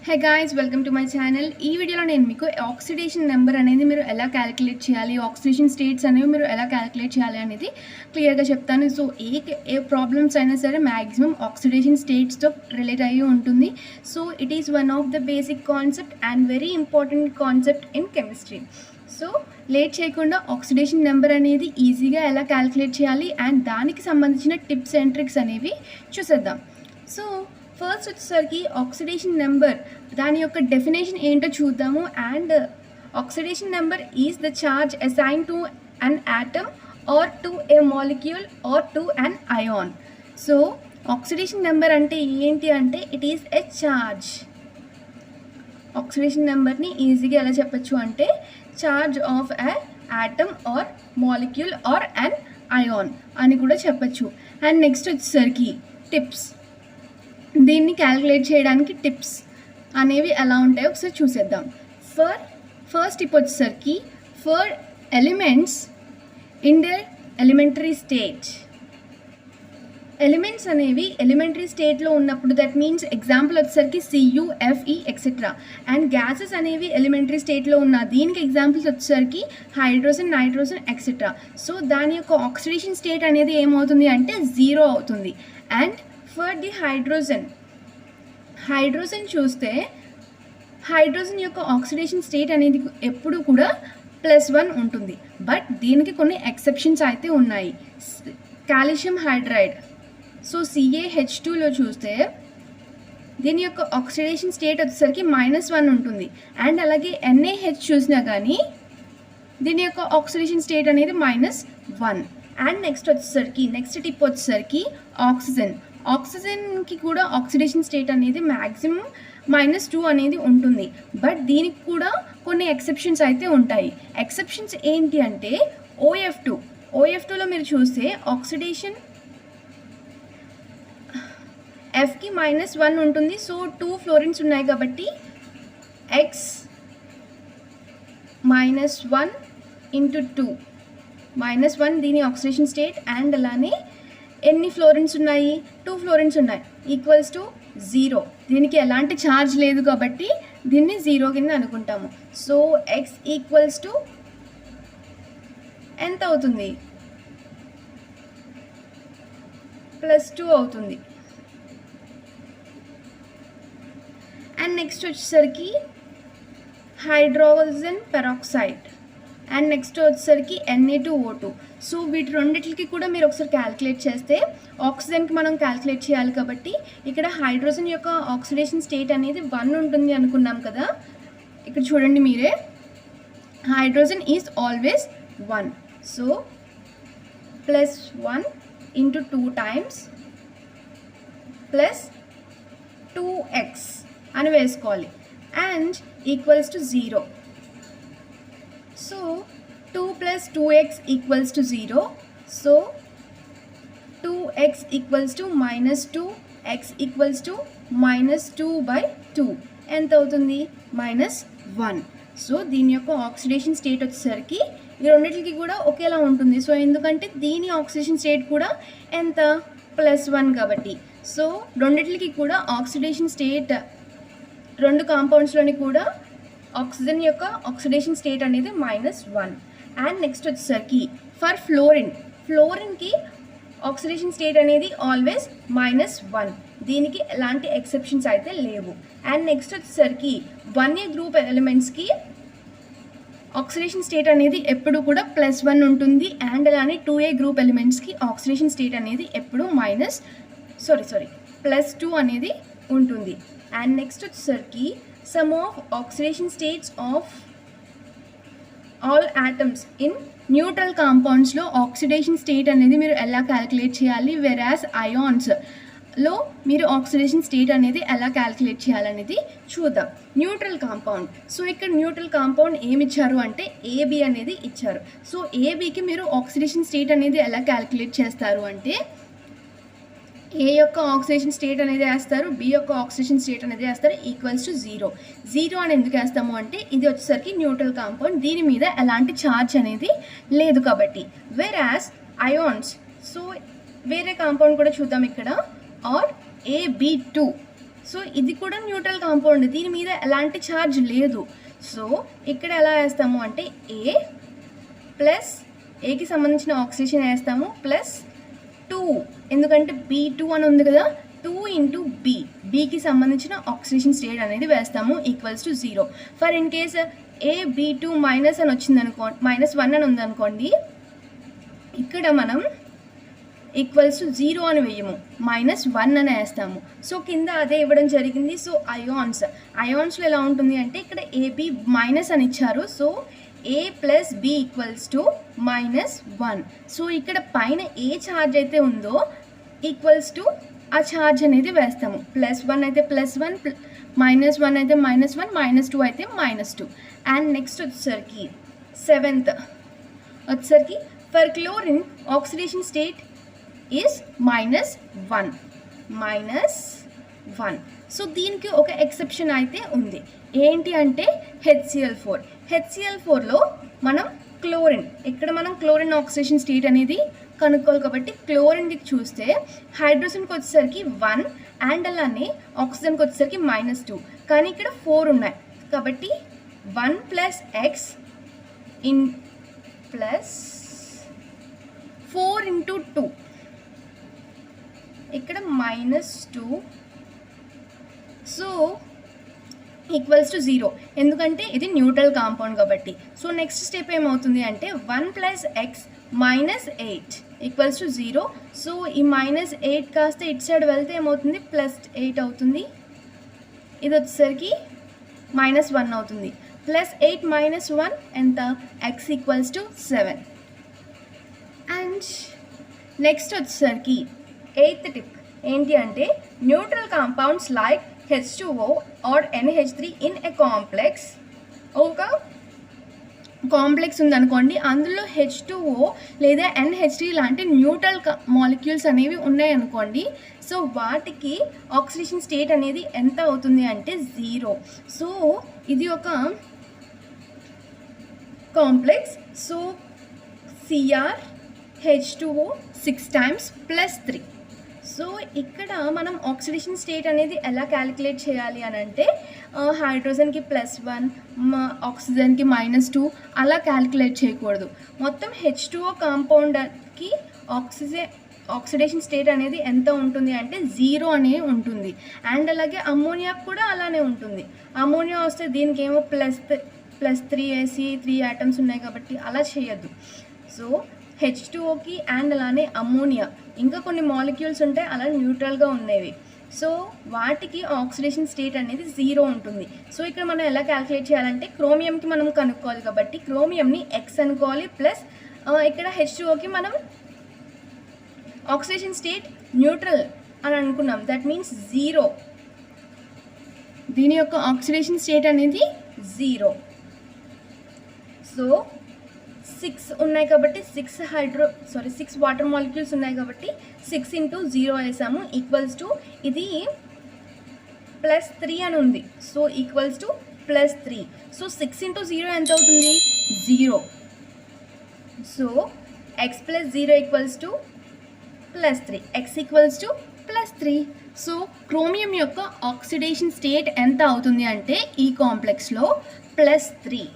High guys, welcome to my channel. ఈ వీడియోలో నేను మీకు ఆక్సిడేషన్ నెంబర్ అనేది మీరు ఎలా క్యాలిక్యులేట్ చేయాలి, ఆక్సిడేషన్ స్టేట్స్ అనేవి మీరు ఎలా క్యాలిక్యులేట్ చేయాలి అనేది క్లియర్గా చెప్తాను. సో ఏ ప్రాబ్లమ్స్ అయినా సరే మ్యాక్సిమం ఆక్సిడేషన్ స్టేట్స్తో రిలేట్ అయ్యి ఉంటుంది. So it is one of the basic concept and very important concept in chemistry. So late చేయకుండా ఆక్సిడేషన్ నెంబర్ అనేది ఈజీగా ఎలా క్యాలిక్యులేట్ చేయాలి అండ్ దానికి సంబంధించిన టిప్స్ అండ్ ట్రిక్స్ అనేవి చూసేద్దాం. సో ఫస్ట్ వచ్చేసరికి ఆక్సిడేషన్ నెంబర్ దాని యొక్క డెఫినేషన్ ఏంటో చూద్దాము. And oxidation number is the charge assign to an atom or to a molecule or to an ion. So oxidation number అంటే ఏంటి అంటే it is a charge. Oxidation నెంబర్ని ఈజీగా ఎలా చెప్పచ్చు అంటే charge of a atom or molecule or an ion అని కూడా చెప్పచ్చు. అండ్ నెక్స్ట్ వచ్చేసరికి టిప్స్. దీన్ని క్యాలిక్యులేట్ చేయడానికి టిప్స్ అనేవి ఎలా ఉంటాయో ఒకసారి చూసేద్దాం. ఫస్ట్ టిప్ వచ్చేసరికి for elements in the elementary state. Elements అనేవి ఎలిమెంటరీ స్టేట్లో ఉన్నప్పుడు, దట్ మీన్స్ ఎగ్జాంపుల్ వచ్చేసరికి CuFe ఎక్సెట్రా. అండ్ గ్యాసెస్ అనేవి ఎలిమెంటరీ స్టేట్లో ఉన్న దీనికి ఎగ్జాంపుల్స్ వచ్చేసరికి హైడ్రోజన్, నైట్రోజన్ ఎక్సెట్రా. సో దాని యొక్క ఆక్సిడేషన్ స్టేట్ అనేది ఏమవుతుంది అంటే 0 అవుతుంది. అండ్ ఫర్ ది హైడ్రోజన్ చూస్తే హైడ్రోజన్ యొక్క ఆక్సిడేషన్ స్టేట్ అనేది ఎప్పుడు కూడా +1 ఉంటుంది. బట్ దీనికి కొన్ని ఎక్సెప్షన్స్ అయితే ఉన్నాయి. కాల్షియం హైడ్రైడ్, సో CaH2లో చూస్తే దీని యొక్క ఆక్సిడేషన్ స్టేట్ వచ్చేసరికి -1 ఉంటుంది. అండ్ అలాగే NaH చూసినా కానీ దీని యొక్క ఆక్సిడేషన్ స్టేట్ అనేది -1. అండ్ నెక్స్ట్ టిప్ వచ్చేసరికి ఆక్సిజన్కి కూడా ఆక్సిడేషన్ స్టేట్ అనేది మ్యాక్సిమం -2 అనేది ఉంటుంది. బట్ దీనికి కూడా కొన్ని ఎక్సెప్షన్స్ అయితే ఉంటాయి. ఎక్సెప్షన్స్ ఏంటి అంటే OF2లో మీరు చూస్తే ఆక్సిడేషన్ Fకి -1 ఉంటుంది. సో 2 ఫ్లోరిన్స్ ఉన్నాయి కాబట్టి X -1 × 2 -1 దీని ఆక్సిడేషన్ స్టేట్. అండ్ అలానే ఎన్ని ఫ్లోరిన్స్ ఉన్నాయి, 2 ఫ్లోరిన్స్ ఉన్నాయి, ఈక్వల్స్ టు 0. దీనికి ఎలాంటి ఛార్జ్ లేదు కాబట్టి దీన్ని 0 కింద అనుకుంటాము. సో X ఈక్వల్స్ టు ఎంత అవుతుంది, +2 అవుతుంది. అండ్ నెక్స్ట్ వచ్చేసరికి హైడ్రోజన్ పెరాక్సైడ్. అండ్ నెక్స్ట్ వచ్చేసరికి Na2O2. సో వీటి రెండింటికి కూడా మీరు ఒకసారి క్యాలిక్యులేట్ చేస్తే ఆక్సిజన్కి మనం క్యాలిక్యులేట్ చేయాలి కాబట్టి ఇక్కడ హైడ్రోజన్ యొక్క ఆక్సిడేషన్ స్టేట్ అనేది 1 ఉంటుంది అనుకున్నాం కదా. ఇక్కడ చూడండి మీరే, hydrogen is always 1. So +1 × 2 times +2x అని వేసుకోవాలి. And equals to 0. So 2 + 2x equals to 0. So 2x equals to -2, x equals to -2/2 ఎంత అవుతుంది, -1. సో దీని యొక్క ఆక్సిడేషన్ స్టేట్ వచ్చేసరికి ఈ రెండింటికి కూడా ఒకేలా ఉంటుంది. సో ఎందుకంటే దీని ఆక్సిడేషన్ స్టేట్ కూడా ఎంత, +1 కాబట్టి. సో రెండింటికి కూడా ఆక్సిడేషన్ స్టేట్, రెండు కాంపౌండ్స్లోని కూడా ఆక్సిజన్ యొక్క ఆక్సిడేషన్ స్టేట్ అనేది -1. అండ్ నెక్స్ట్ వచ్చేసరికి ఫర్ ఫ్లోరిన్కి ఆక్సిడేషన్ స్టేట్ అనేది ఆల్వేస్ -1. దీనికి ఎలాంటి ఎక్సెప్షన్స్ అయితే లేవు. అండ్ నెక్స్ట్ వచ్చేసరికి 1A గ్రూప్ ఎలిమెంట్స్కి ఆక్సిడేషన్ స్టేట్ అనేది ఎప్పుడు కూడా +1 ఉంటుంది. అండ్ అలానే 2A గ్రూప్ ఎలిమెంట్స్కి ఆక్సిడేషన్ స్టేట్ అనేది ఎప్పుడు +2 అనేది ఉంటుంది. అండ్ నెక్స్ట్ వచ్చేసరికి some of oxidation states of all atoms in neutral కాంపౌండ్స్లో ఆక్సిడేషన్ స్టేట్ అనేది మీరు ఎలా క్యాలిక్యులేట్ చేయాలి, వెరాస్ అయాన్స్లో మీరు ఆక్సిడేషన్ స్టేట్ అనేది ఎలా క్యాలిక్యులేట్ చేయాలనేది చూద్దాం. Neutral compound. సో ఇక్కడ న్యూట్రల్ కాంపౌండ్ ఏమి ఇచ్చారు అంటే AB అనేది ఇచ్చారు. సో ABకి మీరు ఆక్సిడేషన్ స్టేట్ అనేది ఎలా క్యాలిక్యులేట్ చేస్తారు అంటే A యొక్క ఆక్సిడేషన్ స్టేట్ అనేది వేస్తారు, B యొక్క ఆక్సిడేషన్ స్టేట్ అనేది వేస్తారు, ఈక్వల్స్ టు 0 అని ఎందుకు వేస్తాము అంటే ఇది వచ్చేసరికి న్యూట్రల్ కాంపౌండ్, దీని మీద ఎలాంటి ఛార్జ్ అనేది లేదు కాబట్టి. వెరాస్ అయాన్స్, సో వేరే కాంపౌండ్ కూడా చూద్దాం ఇక్కడ, ఆర్ AB2. సో ఇది కూడా న్యూట్రల్ కాంపౌండ్, దీని మీద ఎలాంటి ఛార్జ్ లేదు. సో ఇక్కడ ఎలా వేస్తాము అంటే ఏ ప్లస్ ఏకి సంబంధించిన ఆక్సిజన్ వేస్తాము ప్లస్ 2, ఎందుకంటే B2 అని ఉంది కదా, 2 ఇంటూ బీకి సంబంధించిన ఆక్సిజన్ స్టేట్ అనేది వేస్తాము equals to 0. For in case A B2 minus అని వచ్చింది -1 అని ఉందనుకోండి, ఇక్కడ మనం ఈక్వల్స్ టు 0 అని వేయము, -1 అని వేస్తాము. సో కింద అదే ఇవ్వడం జరిగింది. సో అయాన్స్లో ఎలా ఉంటుంది అంటే ఇక్కడ AB మైనస్ అని ఇచ్చారు. So A plus B equals to -1. So ఇక్కడ పైన ఏ ఛార్జ్ అయితే ఉందో ఈక్వల్స్ టు ఆ ఛార్జ్ అనేది వేస్తాము. +1 అయితే +1, -1 అయితే -1, -2 అయితే -2. అండ్ నెక్స్ట్ వచ్చేసరికి 7th వచ్చేసరికి for chlorine oxidation state is -1. So దీనికి ఒక ఎక్సెప్షన్ అయితే ఉంది. ఏంటి అంటే HCl4లో మనం క్లోరిన్, ఇక్కడ మనం క్లోరిన్ ఆక్సిడేషన్ స్టేట్ అనేది కనుక్కోవాలి కాబట్టి క్లోరిన్కి చూస్తే హైడ్రోజన్కి వచ్చేసరికి 1 అండ్ అలానే ఆక్సిజన్కి వచ్చేసరికి -2, కానీ ఇక్కడ 4 ఉన్నాయి కాబట్టి 1 + x ఇన్ ప్లస్ 4 × 2, ఇక్కడ -2, సో ఈక్వల్స్ టు 0, ఎందుకంటే ఇది న్యూట్రల్ కాంపౌండ్ కాబట్టి. సో నెక్స్ట్ స్టెప్ ఏమవుతుంది అంటే 1 + x -8 ఈక్వల్స్ టు 0. సో ఈ -8 కాస్త ఇటు సైడ్ వెళ్తే ఏమవుతుంది +8 అవుతుంది, ఇది వచ్చేసరికి -1 అవుతుంది. +8 - 1 ఎంత, x equals to 7. And next వచ్చేసరికి 8th టిప్ ఏంటి అంటే neutral compounds like H2O or NH3 in a complex. ఒక కాంప్లెక్స్ ఉందనుకోండి, అందులో H2O లేదా NH3 లాంటి న్యూట్రల్ మాలిక్యూల్స్ అనేవి ఉన్నాయనుకోండి, సో వాటికి ఆక్సిడేషన్ స్టేట్ అనేది ఎంత అవుతుంది అంటే 0. సో ఇది ఒక complex. So Cr H2O 6 times +3. So ఇక్కడ మనం ఆక్సిడేషన్ స్టేట్ అనేది ఎలా క్యాలిక్యులేట్ చేయాలి అని అంటే హైడ్రోజన్కి +1, ఆక్సిజన్కి -2 అలా క్యాలిక్యులేట్ చేయకూడదు. మొత్తం H2O కాంపౌండ్కి ఆక్సిడేషన్ స్టేట్ అనేది ఎంత ఉంటుంది అంటే 0 అనే ఉంటుంది. అండ్ అలాగే అమ్మోనియాకు కూడా అలానే ఉంటుంది. అమ్మోనియా వస్తే దీనికి ఏమో +3 వేసి 3 ఆటమ్స్ ఉన్నాయి కాబట్టి అలా చేయొద్దు. సో H2Oకి అండ్ అలానే అమ్మోనియా ఇంకా కొన్ని మాలిక్యూల్స్ ఉంటాయి అలా న్యూట్రల్గా ఉండేవి. సో వాటికి ఆక్సిడేషన్ స్టేట్ అనేది 0 ఉంటుంది. సో ఇక్కడ మనం ఎలా క్యాలిక్యులేట్ చేయాలంటే క్రోమియంకి మనం కనుక్కోవాలి కాబట్టి క్రోమియంని X అనుకోవాలి, ప్లస్ ఇక్కడ H2Oకి మనం ఆక్సిడేషన్ స్టేట్ న్యూట్రల్ అని అనుకున్నాం, దట్ మీన్స్ 0. దీని యొక్క ఆక్సిడేషన్ స్టేట్ అనేది 0. సో 6 ఉన్నాయి కాబట్టి 6 వాటర్ మాలిక్యూల్స్ ఉన్నాయి కాబట్టి 6 × 0 వేసాము ఈక్వల్స్ టు ఇది +3 అని ఉంది. So equals to +3. సో 6 × 0 ఎంత అవుతుంది 0. So x + 0 equals to +3, x equals to +3. So chromium యొక్క ఆక్సిడేషన్ స్టేట్ ఎంత అవుతుంది అంటే ఈ కాంప్లెక్స్లో +3.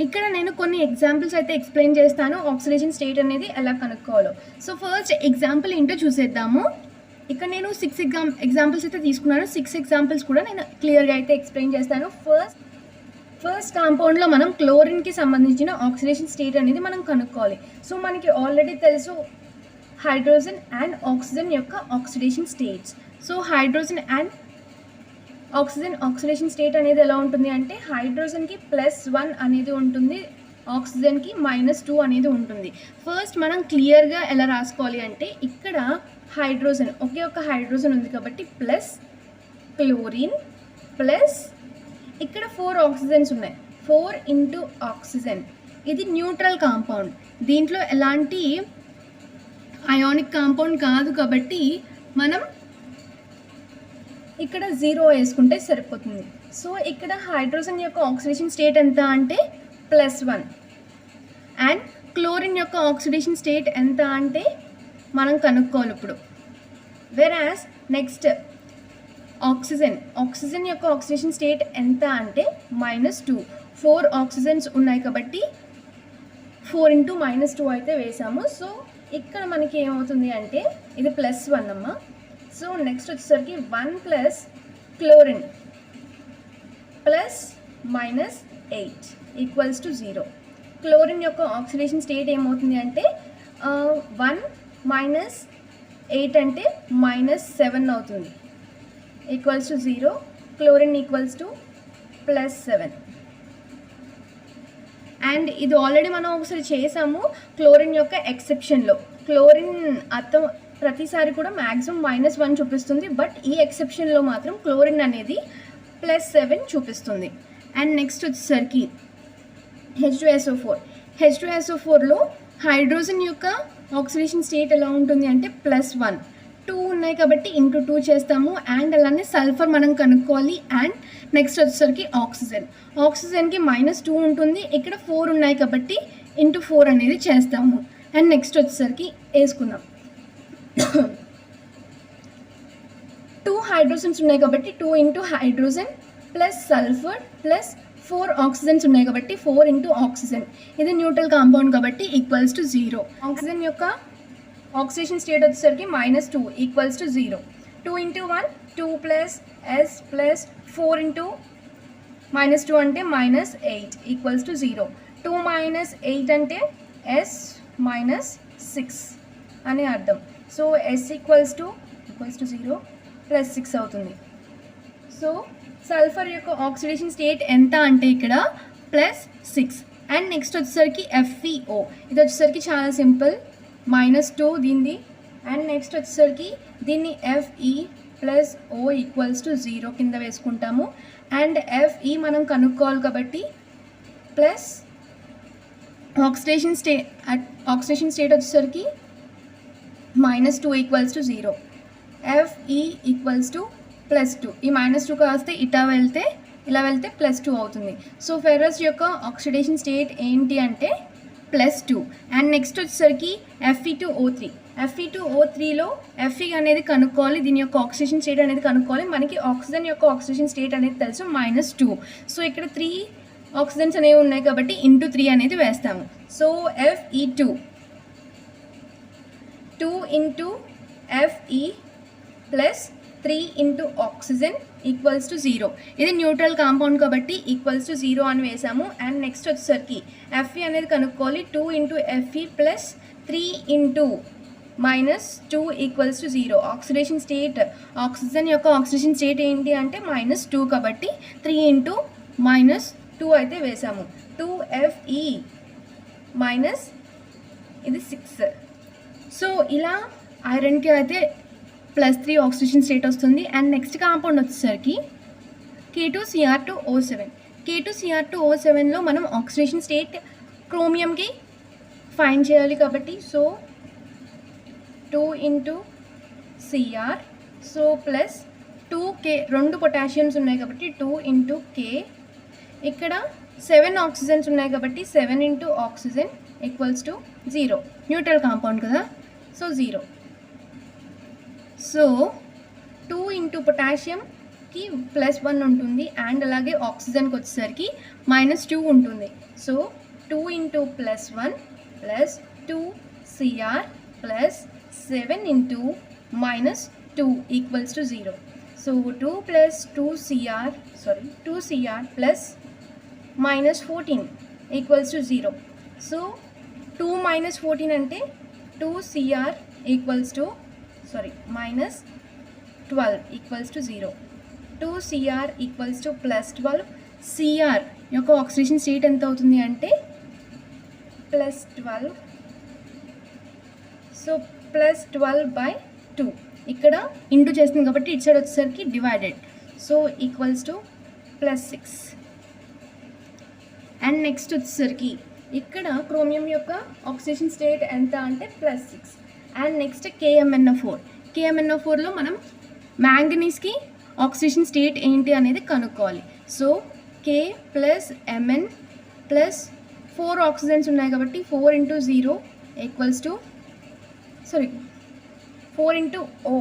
ఇక్కడ నేను కొన్ని ఎగ్జాంపుల్స్ అయితే ఎక్స్ప్లెయిన్ చేస్తాను ఆక్సిడేషన్ స్టేట్ అనేది ఎలా కనుక్కోవాలో. సో ఫస్ట్ ఎగ్జాంపుల్ ఏంటో చూసేద్దాము. ఇక్కడ నేను 6 ఎగ్జాంపుల్స్ అయితే తీసుకున్నాను. 6 ఎగ్జాంపుల్స్ కూడా నేను క్లియర్గా అయితే ఎక్స్ప్లెయిన్ చేస్తాను. ఫస్ట్ కాంపౌండ్లో మనం క్లోరిన్కి సంబంధించిన ఆక్సిడేషన్ స్టేట్ అనేది మనం కనుక్కోవాలి. సో మనకి ఆల్రెడీ తెలుసు హైడ్రోజన్ అండ్ ఆక్సిజన్ యొక్క oxidation states. So hydrogen and oxidation state అనేది ఎలా ఉంటుంది అంటే హైడ్రోజన్కి +1 అనేది ఉంటుంది, ఆక్సిజన్కి -2 అనేది ఉంటుంది. ఫస్ట్ మనం క్లియర్గా ఎలా రాసుకోవాలి అంటే ఇక్కడ హైడ్రోజన్ ఒకే ఒక హైడ్రోజన్ ఉంది కాబట్టి ప్లస్ క్లోరిన్ ప్లస్ ఇక్కడ 4 ఆక్సిజన్స్ ఉన్నాయి, 4 × ఆక్సిజన్. ఇది న్యూట్రల్ కాంపౌండ్, దీంట్లో ఎలాంటి అయానిక్ కాంపౌండ్ కాదు కాబట్టి మనం ఇక్కడ 0 వేసుకుంటే సరిపోతుంది. సో ఇక్కడ హైడ్రోజన్ యొక్క ఆక్సిడేషన్ స్టేట్ ఎంత అంటే +1 అండ్ క్లోరిన్ యొక్క ఆక్సిడేషన్ స్టేట్ ఎంత అంటే మనం కనుక్కోవాలి ఇప్పుడు. వెరాస్ నెక్స్ట్ ఆక్సిజన్ యొక్క ఆక్సిడేషన్ స్టేట్ ఎంత అంటే -2. 4 ఆక్సిజన్స్ ఉన్నాయి కాబట్టి 4 × -2 అయితే వేసాము. సో ఇక్కడ మనకి ఏమవుతుంది అంటే ఇది +1 అమ్మ. సో నెక్స్ట్ వచ్చేసరికి 1 + క్లోరిన్ +-8 = 0. క్లోరిన్ యొక్క ఆక్సిడేషన్ స్టేట్ ఏమవుతుంది అంటే 1 - 8 అంటే -7 అవుతుంది =0. క్లోరిన్ +7. అండ్ ఇది ఆల్రెడీ మనం ఒకసారి చేసాము క్లోరిన్ యొక్క ఎక్సెప్షన్లో. క్లోరిన్ అర్థం ప్రతిసారి కూడా మ్యాక్సిమం -1 చూపిస్తుంది, బట్ ఈ ఎక్సెప్షన్లో మాత్రం క్లోరిన్ అనేది +7 చూపిస్తుంది. అండ్ నెక్స్ట్ వచ్చేసరికి H2SO4లో హైడ్రోజన్ యొక్క ఆక్సిడేషన్ స్టేట్ ఎలా ఉంటుంది అంటే +1. 2 ఉన్నాయి కాబట్టి × 2 చేస్తాము. అండ్ అలానే సల్ఫర్ మనం కనుక్కోవాలి. అండ్ నెక్స్ట్ వచ్చేసరికి ఆక్సిజన్కి -2 ఉంటుంది, ఇక్కడ 4 ఉన్నాయి కాబట్టి × 4 అనేది చేస్తాము. అండ్ నెక్స్ట్ వచ్చేసరికి వేసుకుందాం. 2 హైడ్రోజన్స్ ఉన్నాయి కాబట్టి 2 × hydrogen plus sulphur plus 4 oxygens ఉన్నాయి కాబట్టి 4 × ఆక్సిజన్. ఇది న్యూట్రల్ కాంపౌండ్ కాబట్టి =0. ఆక్సిజన్ యొక్క ఆక్సిడేషన్ స్టేట్ వచ్చేసరికి -2 = 0. 2 × 1 2 + S + 4 × -2 అంటే -8 = 0. 2 - 8 అంటే S -6 అని అర్థం. సో S = 0 + 6 అవుతుంది. సో సల్ఫర్ యొక్క ఆక్సిడేషన్ స్టేట్ ఎంత అంటే ఇక్కడ +6. అండ్ నెక్స్ట్ వచ్చేసరికి FeO. ఇది వచ్చేసరికి చాలా సింపుల్, -2 దీనిది. అండ్ నెక్స్ట్ వచ్చేసరికి దీన్ని Fe + O = 0 కింద వేసుకుంటాము. అండ్ Fe మనం కనుక్కోవాలి కాబట్టి ప్లస్ ఆక్సిడేషన్ స్టేట్ వచ్చేసరికి -2 = 0. Fe = +2. ఈ -2 కాస్తే ఇలా వెళ్తే +2 అవుతుంది. సో ఫెర్రస్ యొక్క ఆక్సిడేషన్ స్టేట్ ఏంటి అంటే +2. అండ్ నెక్స్ట్ వచ్చేసరికి Fe2O3లో Fe అనేది కనుక్కోవాలి, దీని యొక్క ఆక్సిడేషన్ స్టేట్ అనేది కనుక్కోవాలి. మనకి ఆక్సిజన్ యొక్క ఆక్సిడేషన్ స్టేట్ అనేది తెలుసు -2. సో ఇక్కడ 3 ఆక్సిజన్స్ అనేవి ఉన్నాయి కాబట్టి × 3 అనేది వేస్తాము. So Fe2 2 × Fe + 3 × oxygen = 0. ఇది న్యూట్రల్ కాంపౌండ్ కాబట్టి =0 అని వేసాము. అండ్ నెక్స్ట్ వచ్చేసరికి Fe అనేది కనుక్కోవాలి. 2 × Fe + 3 × -2 = 0. ఆక్సిజన్ యొక్క ఆక్సిడేషన్ స్టేట్ ఏంటి అంటే -2 కాబట్టి 3 × -2 అయితే వేసాము. 2Fe - ఇది 6. సో ఇలా ఐరన్కి అయితే +3 ఆక్సిడేషన్ స్టేట్ వస్తుంది. అండ్ నెక్స్ట్ కాంపౌండ్ వచ్చేసరికి K2Cr2O7. K2Cr2O7లో మనం ఆక్సిడేషన్ స్టేట్ క్రోమియంకి ఫైండ్ చేయాలి కాబట్టి so 2 × Cr so plus 2K 2 పొటాషియమ్స్ ఉన్నాయి కాబట్టి 2 × K. ఇక్కడ 7 ఆక్సిజన్స్ ఉన్నాయి కాబట్టి 7 × ఆక్సిజన్ = 0. న్యూట్రల్ కాంపౌండ్ కదా, సో 0. సో 2 × పొటాషియంకి +1 ఉంటుంది. అండ్ అలాగే ఆక్సిజన్కి వచ్చేసరికి -2 ఉంటుంది. So 2 × +1 + 2Cr + 7 × -2 = 0. So 2 + 2Cr + -14 = 0. So 2 - 14 అంటే 2Cr -12 = 0. 2Cr +12. Cr యొక్క ఆక్సిడేషన్ స్టేట్ ఎంత అవుతుంది అంటే +12. సో +12/2 ఇక్కడ ఇంటూ చేస్తుంది కాబట్టి ఇటు సైడ్ వచ్చేసరికి డివైడెడ్. సో =+6. అండ్ నెక్స్ట్ వచ్చేసరికి ఇక్కడ క్రోమియం యొక్క ఆక్సిడేషన్ స్టేట్ ఎంత అంటే +6. అండ్ నెక్స్ట్ KMnO4లో మనం మ్యాంగనీస్కి ఆక్సిడేషన్ స్టేట్ ఏంటి అనేది కనుక్కోవాలి. సో K + Mn + 4 ఆక్సిజన్స్ ఉన్నాయి కాబట్టి 4 × O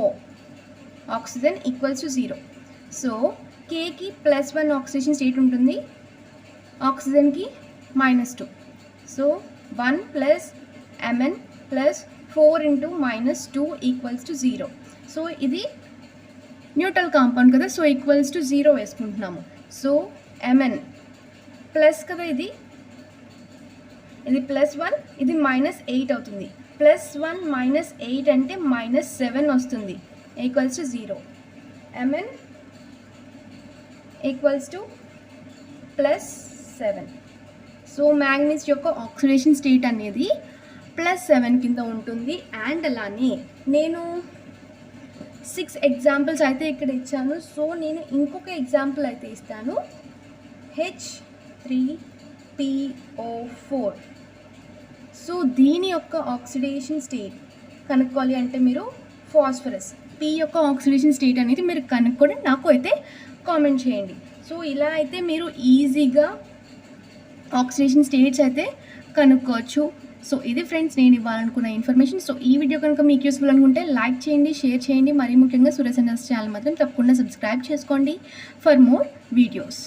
ఆక్సిజన్ = 0. సో కేకి +1 ఆక్సిడేషన్ స్టేట్ ఉంటుంది, ఆక్సిజన్కి -2. So 1 + Mn + 4 × -2 = 0. సో ఇది న్యూట్రల్ కాంపౌండ్ కదా, సో =0 వేసుకుంటున్నాము. సో Mn ప్లస్ కదా, ఇది +1, ఇది -8 అవుతుంది. +1 - 8 అంటే -7 వస్తుంది, =0. Mn +7. సో మ్యాంగనీస్ యొక్క ఆక్సిడేషన్ స్టేట్ అనేది +7 కింద ఉంటుంది. అండ్ అలానే నేను 6 ఎగ్జాంపుల్స్ అయితే ఇక్కడ ఇచ్చాను. సో నేను ఇంకొక ఎగ్జాంపుల్ అయితే ఇస్తాను, H3PO4. సో దీని యొక్క ఆక్సిడేషన్ స్టేట్ కనుక్కోవాలి అంటే మీరు ఫాస్ఫరస్ P యొక్క ఆక్సిడేషన్ స్టేట్ అనేది మీరు కనుక్కొని నాకు అయితే కామెంట్ చేయండి. సో ఇలా అయితే మీరు ఈజీగా ఆక్సిడేషన్ స్టేట్స్ అయితే కనుక్కోవచ్చు. సో ఇది ఫ్రెండ్స్ నేను ఇవ్వాలనుకున్న ఇన్ఫర్మేషన్. సో ఈ వీడియో కనుక మీకు యూస్ఫుల్ అనుకుంటే లైక్ చేయండి, షేర్ చేయండి, మరీ ముఖ్యంగా సురేష్ ఛానల్ మాత్రం తప్పకుండా సబ్స్క్రైబ్ చేసుకోండి ఫర్ మోర్ వీడియోస్.